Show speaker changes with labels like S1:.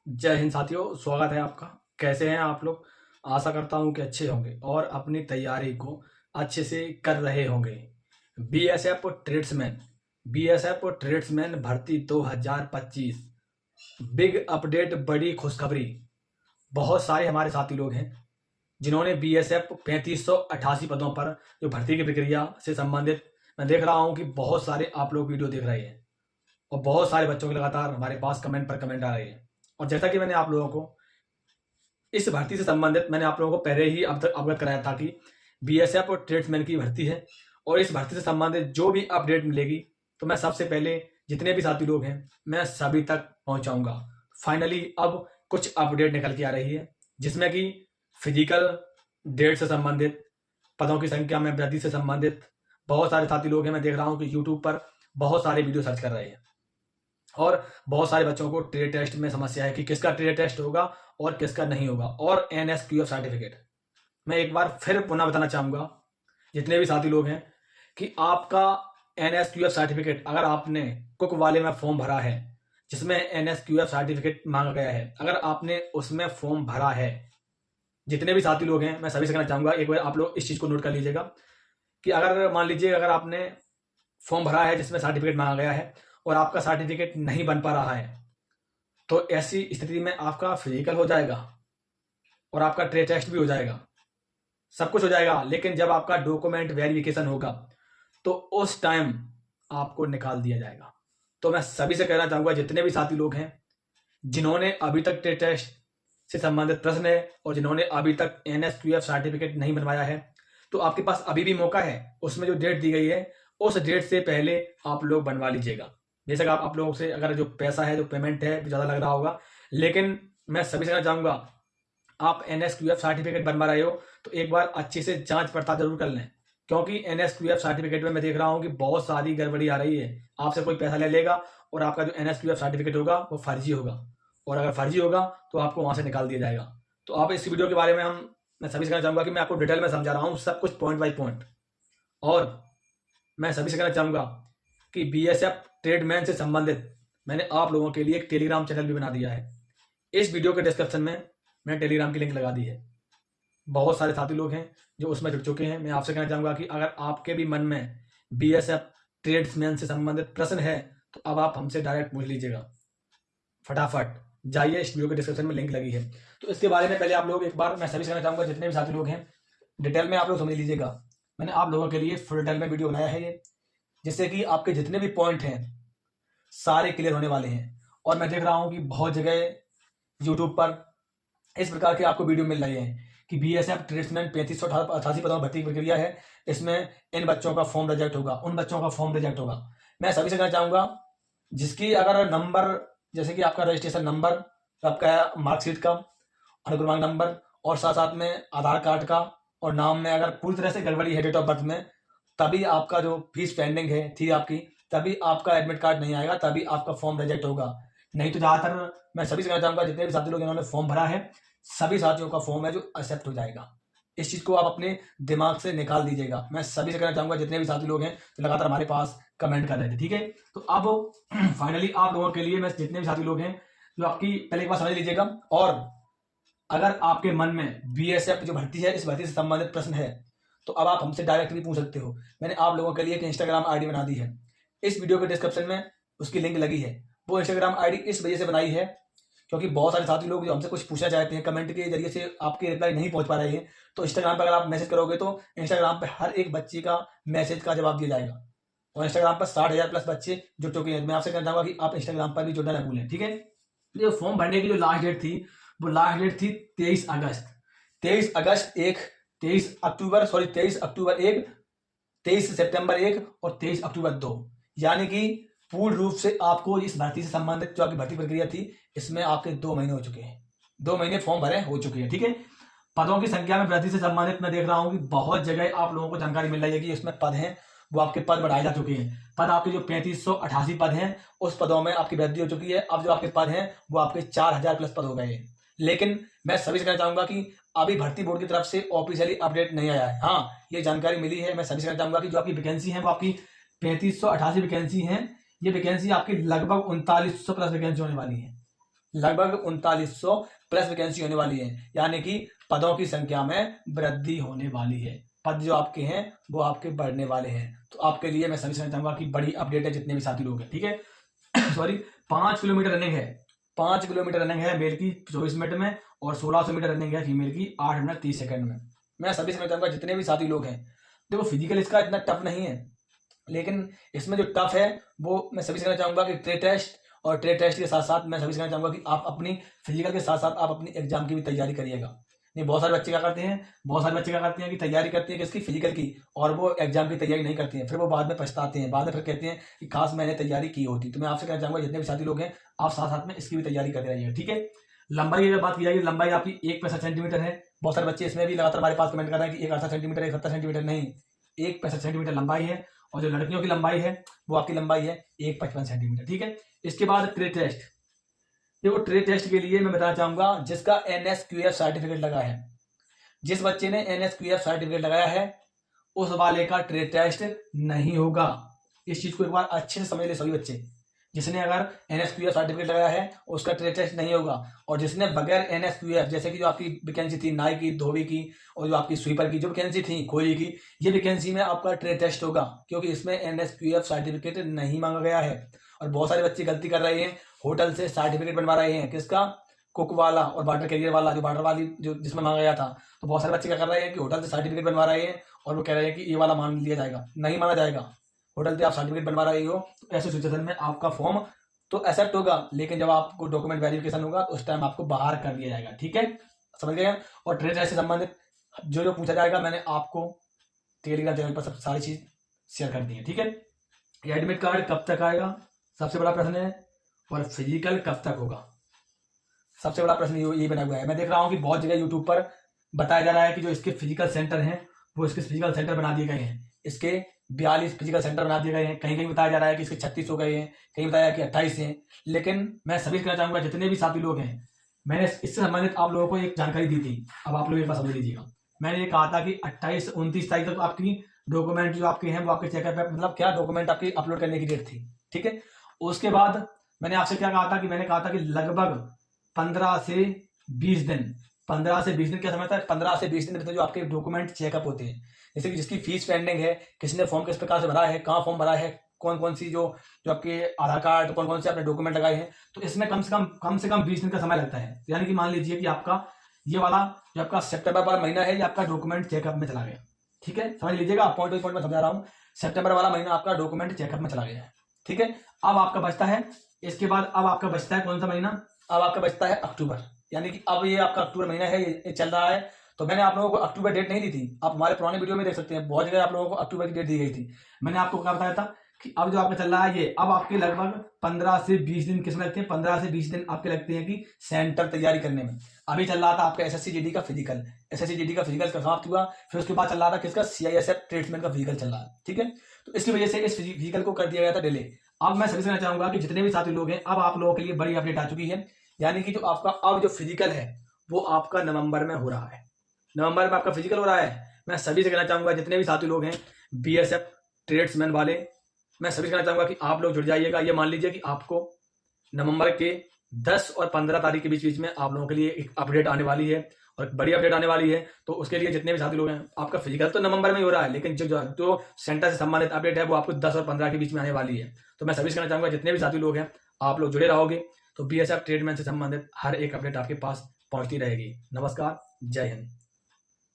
S1: जय हिंद साथियों, स्वागत है आपका। कैसे हैं आप लोग? आशा करता हूं कि अच्छे होंगे और अपनी तैयारी को अच्छे से कर रहे होंगे। बीएसएफ और ट्रेड्समैन भर्ती 2025 बिग अपडेट, बड़ी खुशखबरी। बहुत सारे हमारे साथी लोग हैं जिन्होंने बीएसएफ 3588 पदों पर जो भर्ती की प्रक्रिया से संबंधित, मैं देख रहा हूं कि बहुत सारे आप लोग वीडियो देख रहे हैं और बहुत सारे बच्चों के लगातार हमारे पास कमेंट पर कमेंट आ रहे हैं। और जैसा कि मैंने आप लोगों को इस भर्ती से संबंधित मैंने आप लोगों को पहले ही अब तक अवगत कराया था कि बीएसएफ और ट्रेड्समैन की भर्ती है और इस भर्ती से संबंधित जो भी अपडेट मिलेगी तो मैं सबसे पहले जितने भी साथी लोग हैं मैं सभी तक पहुंचाऊंगा। फाइनली अब कुछ अपडेट निकल के आ रही है जिसमें कि फिजिकल डेट से संबंधित, पदों की संख्या में वृद्धि से संबंधित बहुत सारे साथी लोग हैं। मैं देख रहा हूं कि यूट्यूब पर बहुत सारे वीडियो सर्च कर रहे हैं और बहुत सारे बच्चों को ट्रेड टेस्ट में समस्या है कि किसका ट्रेड टेस्ट होगा और किसका नहीं होगा। और एनएसक्यूएफ सर्टिफिकेट, मैं एक बार फिर पुनः बताना चाहूँगा जितने भी साथी लोग हैं कि आपका एनएसक्यूएफ सर्टिफिकेट, अगर आपने कुक वाले में फॉर्म भरा है जिसमें एनएसक्यूएफ सर्टिफिकेट मांगा गया है, अगर आपने उसमें फॉर्म भरा है, जितने भी साथी लोग हैं मैं सभी से कहना चाहूँगा एक बार आप लोग इस चीज़ को नोट कर लीजिएगा कि अगर मान लीजिए अगर आपने फॉर्म भरा है जिसमें सर्टिफिकेट मांगा गया है और आपका सर्टिफिकेट नहीं बन पा रहा है तो ऐसी स्थिति में आपका फिजिकल हो जाएगा और आपका ट्रेड टेस्ट भी हो जाएगा, सब कुछ हो जाएगा। लेकिन जब आपका डॉक्यूमेंट वेरिफिकेशन होगा तो उस टाइम आपको निकाल दिया जाएगा। तो मैं सभी से कहना चाहूँगा जितने भी साथी लोग हैं जिन्होंने अभी तक ट्रेड टेस्ट से संबंधित प्रश्न है और जिन्होंने अभी तक एनएसक्यूएफ सर्टिफिकेट नहीं बनवाया है तो आपके पास अभी भी मौका है। उसमें जो डेट दी गई है उस डेट से पहले आप लोग बनवा लीजिएगा। बेशक आप लोगों से अगर जो पैसा है, जो पेमेंट है, ज़्यादा लग रहा होगा, लेकिन मैं सभी से कहना चाहूँगा आप एनएसक्यूएफ सर्टिफिकेट बनवा रहे हो तो एक बार अच्छे से जांच पड़ताल जरूर कर लें, क्योंकि एनएसक्यूएफ सर्टिफिकेट में मैं देख रहा हूँ कि बहुत सारी गड़बड़ी आ रही है। आपसे कोई पैसा ले लेगा और आपका जो एनएसक्यूएफ सर्टिफिकेट होगा वो फर्जी होगा और अगर फर्जी होगा तो आपको वहाँ से निकाल दिया जाएगा। तो आप इस वीडियो के बारे में मैं सभी से कहना चाहूँगा कि मैं आपको डिटेल में समझा रहा हूँ, सब कुछ पॉइंट बाई पॉइंट। और मैं सभी से कहना चाहूँगा कि बीएसएफ ट्रेडमैन से संबंधित मैंने आप लोगों के लिए एक टेलीग्राम चैनल भी बना दिया है। इस वीडियो के डिस्क्रिप्शन में मैंने टेलीग्राम की लिंक लगा दी है। बहुत सारे साथी लोग हैं जो उसमें जुड़ चुके हैं। मैं आपसे कहना चाहूँगा कि अगर आपके भी मन में बीएसएफ ट्रेड्समैन से संबंधित प्रश्न है तो अब आप हमसे डायरेक्ट पूछ लीजिएगा। फटाफट जाइए, इस वीडियो के डिस्क्रिप्शन में लिंक लगी है। तो इसके बारे में पहले आप लोग एक बार मैं सभी से कहना चाहूँगा जितने भी साथी लोग हैं डिटेल में आप लोग समझ लीजिएगा। मैंने आप लोगों के लिए फुल डिटेल में वीडियो बनाया है ये, जिससे कि आपके जितने भी पॉइंट हैं सारे क्लियर होने वाले हैं। और मैं देख रहा हूँ कि बहुत जगह यूट्यूब पर इस प्रकार के आपको वीडियो मिल रहे हैं कि बीएसएफ ट्रेड्समैन 3588 पदों भर्ती की प्रक्रिया है, इसमें इन बच्चों का फॉर्म रिजेक्ट होगा, उन बच्चों का फॉर्म रिजेक्ट होगा। मैं सभी से कहना चाहूँगा जिसकी अगर नंबर, जैसे कि आपका रजिस्ट्रेशन नंबर, आपका मार्कशीट का अनुक्रमांक नंबर और साथ साथ में आधार कार्ड का और नाम में अगर पूरी तरह से गड़बड़ी है डेट ऑफ बर्थ में, तभी आपका जो फीस पेंडिंग है थी आपकी, तभी आपका एडमिट कार्ड नहीं आएगा, तभी आपका फॉर्म रिजेक्ट होगा। नहीं तो ज़्यादातर मैं सभी से कहना चाहूँगा जितने भी साथी लोग इन्होंने फॉर्म भरा है सभी साथियों का फॉर्म है जो एक्सेप्ट हो जाएगा। इस चीज़ को आप अपने दिमाग से निकाल दीजिएगा। मैं सभी से कहना चाहूँगा जितने भी साथी लोग हैं जो लगातार हमारे पास कमेंट कर रहे थे, ठीक है। तो अब फाइनली आप लोगों के लिए मैं जितने भी साथी लोग हैं जो आपकी पहले एक बार समझ लीजिएगा। और अगर आपके मन में बीएसएफ जो भर्ती है इस भर्ती से संबंधित प्रश्न है तो अब आप हमसे डायरेक्ट भी पूछ सकते हो। मैंने आप लोगों के लिए एक इंस्टाग्राम आईडी बना दी है, इस वीडियो के डिस्क्रिप्शन में उसकी लिंक लगी है। वो इंस्टाग्राम आईडी इस वजह से बनाई है क्योंकि बहुत सारे साथी लोग जो हमसे कुछ पूछना चाहते हैं कमेंट के जरिए से आपके रिप्लाई नहीं पहुंच पा रहे हैं, तो इंस्टाग्राम पर अगर आप मैसेज करोगे तो इंस्टाग्राम पर हर एक बच्चे का मैसेज का जवाब दिया जाएगा। और इंस्टाग्राम पर 60,000 प्लस बच्चे जुड़ चुके हैं। मैं आपसे कहना चाहूँगा कि आप इंस्टाग्राम पर भी जुड़ना न भूलें, ठीक है। जो फॉर्म भरने की जो लास्ट डेट थी वो लास्ट डेट थी 23 अगस्त। 23 अगस्त 1, 23 अक्टूबर 1, 23 सितंबर 1 और 23 अक्टूबर 2, यानी कि पूर्ण रूप से आपको इस भर्ती से संबंधित जो आपकी भर्ती प्रक्रिया थी इसमें आपके 2 महीने हो चुके हैं। 2 महीने फॉर्म भरे हो चुके हैं, ठीक है। पदों की संख्या में वृद्धि से संबंधित मैं देख रहा हूँ कि बहुत जगह आप लोगों को जानकारी मिल रही है कि इसमें पद हैं वो आपके पद बढ़ाए जा चुके हैं। पद आपके जो 3588 पद हैं उस पदों में आपकी वृद्धि हो चुकी है। अब जो आपके पद हैं वो आपके 4000 प्लस पद हो गए हैं। लेकिन मैं सभी से कहना चाहूँगा कि अभी भर्ती बोर्ड की तरफ से ऑफिशियली अपडेट नहीं आया है। हाँ, ये जानकारी मिली है। मैं सभी से कहना चाहूँगा कि जो आपकी वैकेंसी है वो आपकी 3588 वैकेंसी हैं। ये वैकेंसी आपकी लगभग 3900 प्लस वैकेंसी होने वाली है। लगभग 3900 प्लस वैकेंसी होने वाली है, यानी कि पदों की संख्या में वृद्धि होने वाली है। पद जो आपके हैं वो आपके बढ़ने वाले हैं। तो आपके लिए मैं सभी समझ चाहूंगा कि बड़ी अपडेट है जितने भी साथी लोग हैं, ठीक है। सॉरी 5 किलोमीटर रनिंग है, 5 किलोमीटर रनिंग है मेल की 24 मिनट में, और 1600 मीटर रनिंग है फीमेल की 8 मिनट 30 सेकंड में। मैं सभी समझ चाहूंगा जितने भी साथी लोग हैं, देखो फिजिकल इसका इतना टफ नहीं है, लेकिन इसमें जो टफ है वो मैं सभी से कहना चाहूंगा कि ट्रेड टेस्ट, और ट्रेड टेस्ट के साथ साथ मैं सभी से कहना चाहूंगा कि आप अपनी फिजिकल के साथ साथ आप अपनी एग्जाम की भी तैयारी करिएगा। नहीं, बहुत सारे बच्चे क्या करते हैं, बहुत सारे बच्चे क्या करते हैं कि तैयारी करते हैं किसकी, फिजिकल की, और वो एग्जाम की तैयारी नहीं करते हैं, फिर वो बाद में पछताते हैं, बाद में फिर कहते हैं कि काश मैंने तैयारी की होती। तो मैं आपसे कहना चाहूंगा जितने भी साथी लोग हैं आप साथ साथ में इसकी भी तैयारी करते रहिएगा, ठीक है। लंबाई अगर बात की जाएगी, लंबाई आपकी 165 सेंटीमीटर है। बहुत सारे बच्चे इसमें भी लगातार हमारे पास कमेंट कर रहे हैं कि 168 सेंटीमीटर, 170 सेंटीमीटर, नहीं, 165 सेंटीमीटर लंबाई है। और जो लड़कियों की लंबाई है वो आपकी लंबाई है 155 सेंटीमीटर, ठीक है। इसके बाद ट्रेड टेस्ट, देखो ट्रेड टेस्ट के लिए मैं बताना चाहूंगा जिसका NSQF सर्टिफिकेट लगा है, जिस बच्चे ने NSQF सर्टिफिकेट लगाया है उस वाले का ट्रेड टेस्ट नहीं होगा। इस चीज को एक बार अच्छे से समझ ले सभी बच्चे, जिसने अगर NSQF सर्टिफिकेट लगाया है उसका ट्रेड टेस्ट नहीं होगा। और जिसने बगैर NSQF, जैसे कि जो आपकी वैकेंसी थी नाई की, धोबी की, और जो आपकी स्वीपर की जो वैकेंसी थी, खोजी की, ये वैकेंसी में आपका ट्रेड टेस्ट होगा, क्योंकि इसमें NSQF सर्टिफिकेट नहीं मांगा गया है। और बहुत सारे बच्चे गलती कर रहे हैं, होटल से सर्टिफिकेट बनवा रहे हैं, किसका, कुक वाला और वाटर कैरियर वाला, जो वाटर वाली जो जिसमें मांगा गया था। तो बहुत सारे बच्चे क्या कर रहे हैं कि होटल से सर्टिफिकेट बनवा रहे हैं और वो कह रहे हैं कि ये वाला मान लिया जाएगा, नहीं माना जाएगा। होटल से आप सर्टिफिकेट बनवा रहे हो तो ऐसे सिचुएशन में आपका फॉर्म तो एक्सेप्ट होगा, लेकिन जब आपको डॉक्यूमेंट वेरिफिकेशन होगा तो उस टाइम आपको बाहर कर दिया जाएगा, ठीक है, समझ गए। और ट्रेड टेस्ट से संबंधित जो जो पूछा जाएगा मैंने आपको टेलीग्राम चैनल पर सब सारी चीज शेयर कर दी है, ठीक है। एडमिट कार्ड कब तक आएगा, सबसे बड़ा प्रश्न है, और फिजिकल कब तक होगा, सबसे बड़ा प्रश्न ये बना हुआ है। मैं देख रहा हूँ कि बहुत जगह यूट्यूब पर बताया जा रहा है कि जो इसके फिजिकल सेंटर हैं वो इसके फिजिकल सेंटर बना दिए गए हैं, इसके 42 फिजिकल सेंटर बना दिए गए हैं, कहीं कहीं बताया जा रहा है कि इसके 36 हो गए हैं, कहीं बताया कि 28 हैं। लेकिन मैं सभी कहना चाहूंगा जितने भी साथी लोग हैं, मैंने इससे संबंधित आप लोगों को एक जानकारी दी थी, अब आप लोग एक बार समझ लीजिएगा। मैंने ये कहा था कि 28 29 तारीख तक आपकी डॉक्यूमेंट जो आपके हैं वो आपके चेकअप है, मतलब क्या डॉक्यूमेंट आपकी अपलोड करने की डेट थी, ठीक है। उसके बाद मैंने आपसे क्या कहा था कि मैंने कहा था कि लगभग 15 से 20 दिन, 15 से 20 दिन क्या समय था, 15 से 20 दिन में जो आपके डॉक्यूमेंट चेकअप होते हैं, जैसे कि जिसकी फीस पेंडिंग है, किसने फॉर्म किस प्रकार से भरा है, कहाँ फॉर्म भरा है, कौन कौन सी जो आपके आधार कार्ड, कौन कौन से आपने डॉक्यूमेंट लगाए हैं, तो इसमें कम से कम 20 दिन का समय लगता है। यानी कि मान लीजिए कि आपका ये वाला जो आपका सितंबर वाला महीना है ये आपका डॉक्यूमेंट चेकअप में चला गया, ठीक है, समझ लीजिएगा, पॉइंट टू पॉइंट में समझा रहा हूँ। सितंबर वाला महीना आपका डॉक्यूमेंट चेकअप में चला गया है, ठीक है। अब आपका बचता है, इसके बाद अब आपका बचता है कौन सा महीना, अब आपका बचता है अक्टूबर, यानी कि अब ये आपका अक्टूबर महीना है, ये चल रहा है। तो मैंने आप लोगों को अक्टूबर डेट नहीं दी थी, आप हमारे पुराने वीडियो में देख सकते हैं, बहुत जगह आप लोगों को अक्टूबर की डेट दी गई थी। मैंने आपको क्या बताया था कि अब जो आपका चल रहा है ये अब आपके लगभग 15 से 20 दिन किसमें लगते हैं, 15 से 20 दिन आपके लगते हैं कि सेंटर तैयारी करने में। अभी चल रहा था आपका SSC GD का फिजिकल, SSC GD का फिजिकल समाप्त हुआ, फिर उसके बाद चल रहा था किसका, CISF ट्रेड्समैन का फिजिकल चल रहा है, ठीक है। तो इसकी वजह से इस फिजिकल को कर दिया गया था डिले। अब मैं सभी से कहना चाहूंगा कि जितने भी साथी लोग हैं अब आप लोगों के लिए बड़ी अपडेट आ चुकी है, यानी कि जो आपका अब जो फिजिकल है वो आपका नवंबर में हो रहा है, नवंबर में आपका फिजिकल हो रहा है। मैं सभी से कहना चाहूंगा जितने भी साथी लोग हैं BSF ट्रेड्समैन वाले, मैं सभी से कहना चाहूंगा कि आप लोग जुड़ जाइएगा। ये मान लीजिए कि आपको नवंबर के 10 और 15 तारीख के बीच में आप लोगों के लिए एक अपडेट आने वाली है, और बड़ी अपडेट आने वाली है। तो उसके लिए जितने भी साथी लोग हैं, आपका फिजिकल तो नवंबर में ही हो रहा है, लेकिन जो सेंटर से संबंधित अपडेट है वो आपको 10 और 15 के बीच में आने वाली है। तो मैं सभी से कहना चाहूंगा जितने भी साथी लोग हैं आप लोग जुड़े रहोगे तो BSF ट्रेडमैन से संबंधित हर एक अपडेट आपके पास पहुंचती रहेगी। नमस्कार, जय हिंद।